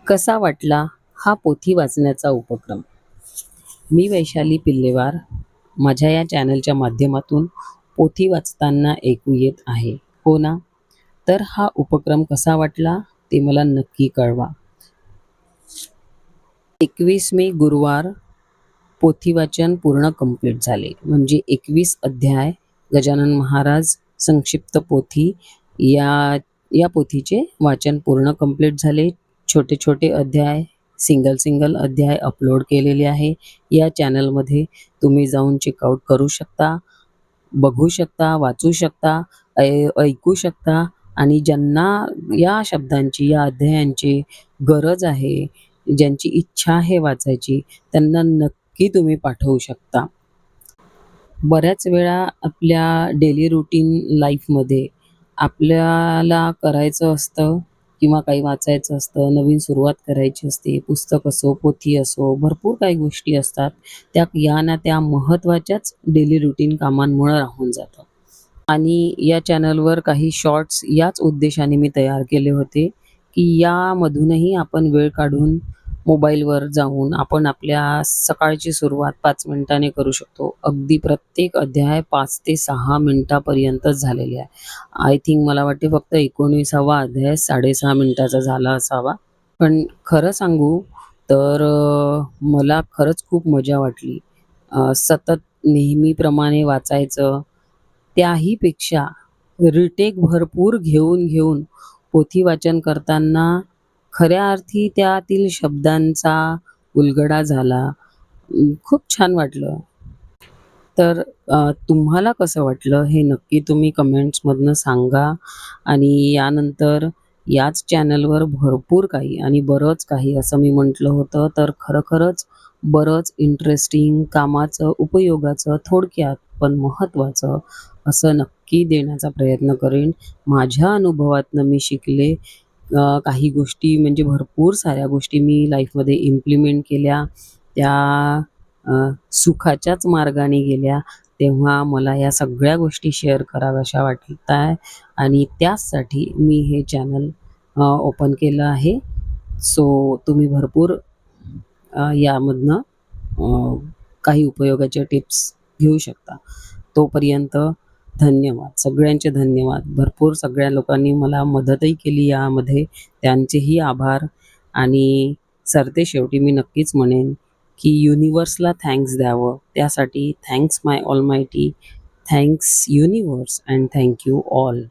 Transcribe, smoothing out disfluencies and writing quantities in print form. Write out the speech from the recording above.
कसा वाटला हा पोथी वाचण्याचा उपक्रम? मी वैशाली पिल्लेवार माझ्या या चॅनलच्या माध्यमातून पोथी वाचताना ऐकू येत आहे. हो ना? तर हा उपक्रम कसा वाटला ते मला नक्की कळवा. 21 मे गुरुवार पोथी वाचन पूर्ण कंप्लीट झाले. म्हणजे 21 अध्याय गजानन महाराज संक्षिप्त पोथी या या पोथीचे वाचन पूर्ण कंप्लीट झाले. छोटे छोटे अध्याय, सिंगल अध्याय अपलोड केलेले आहे. या चॅनलमध्ये तुम्ही जाऊन चेकआउट करू शकता, बघू शकता, वाचू शकता, ऐकू शकता आणि ज्यांना या शब्दांची, या अध्यायांची गरज आहे, ज्यांची इच्छा आहे वाचायची, त्यांना नक्की तुम्ही पाठवू शकता. बऱ्याच वेळा आपल्या डेली रूटीन लाईफमध्ये आपल्याला करायचं असतं किंवा काही वाचायचं असतं, नवीन सुरुवात करायची असते. पुस्तक असो, पोथी असो, भरपूर काही गोष्टी असतात. त्या या ना त्या महत्त्वाच्याच डेली रूटीन कामांमुळं राहून जातं. आणि या चॅनलवर काही शॉर्ट्स याच उद्देशाने मी तयार केले होते, की यामधूनही आपण वेळ काढून मोबाईलवर जाऊन आपण आपल्या सकाळची सुरुवात 5 मिनिटांनी करू शकतो. अगदी प्रत्येक अध्याय 5 ते 6 मिनिटापर्यंतच झालेले आहे. आय थिंक मला वाटते फक्त 19वा अध्याय 6.5 मिनिटाचा झाला असावा. पण खरं सांगू तर मला खरंच खूप मजा वाटली. सतत नेहमीप्रमाणे वाचायचं, त्याहीपेक्षा रिटेक भरपूर घेऊन पोथी वाचन करताना खऱ्या अर्थी त्यातील शब्दांचा उलगडा झाला. खूप छान वाटलं. तर तुम्हाला कसं वाटलं हे नक्की तुम्ही कमेंट्समधनं सांगा आणि यानंतर याच चॅनलवर भरपूर काही आणि बरंच काही असं मी म्हटलं होतं, तर खरोखरच बरंच इंटरेस्टिंग, कामाचं, उपयोगाचं, थोडक्यात पण महत्त्वाचं असं नक्की देण्याचा प्रयत्न करेन. माझ्या अनुभवातनं मी शिकले. काही गोष्टी म्हणजे भरपूर साऱ्या गोष्टी मी लाईफमध्ये इम्प्लिमेंट केल्या. त्या सुखाच्याच मार्गाने गेल्या. तेव्हा मला या सगळ्या गोष्टी शेअर कराव्याशा वाटत आहे आणि त्याचसाठी मी हे चॅनल ओपन केलं आहे. सो तुम्ही भरपूर यामधनं काही उपयोगाच्या टिप्स घेऊ शकता. तोपर्यंत धन्यवाद. सगळ्यांचे धन्यवाद. भरपूर सगळ्या लोकांनी मला मदतही केली यामध्ये. त्यांचेही आभार आणि सरतेशेवटी मी नक्कीच म्हणेन, की युनिव्हर्सला थँक्स द्यावं. त्यासाठी thanks my ऑलमायटी, thanks universe and thank you all.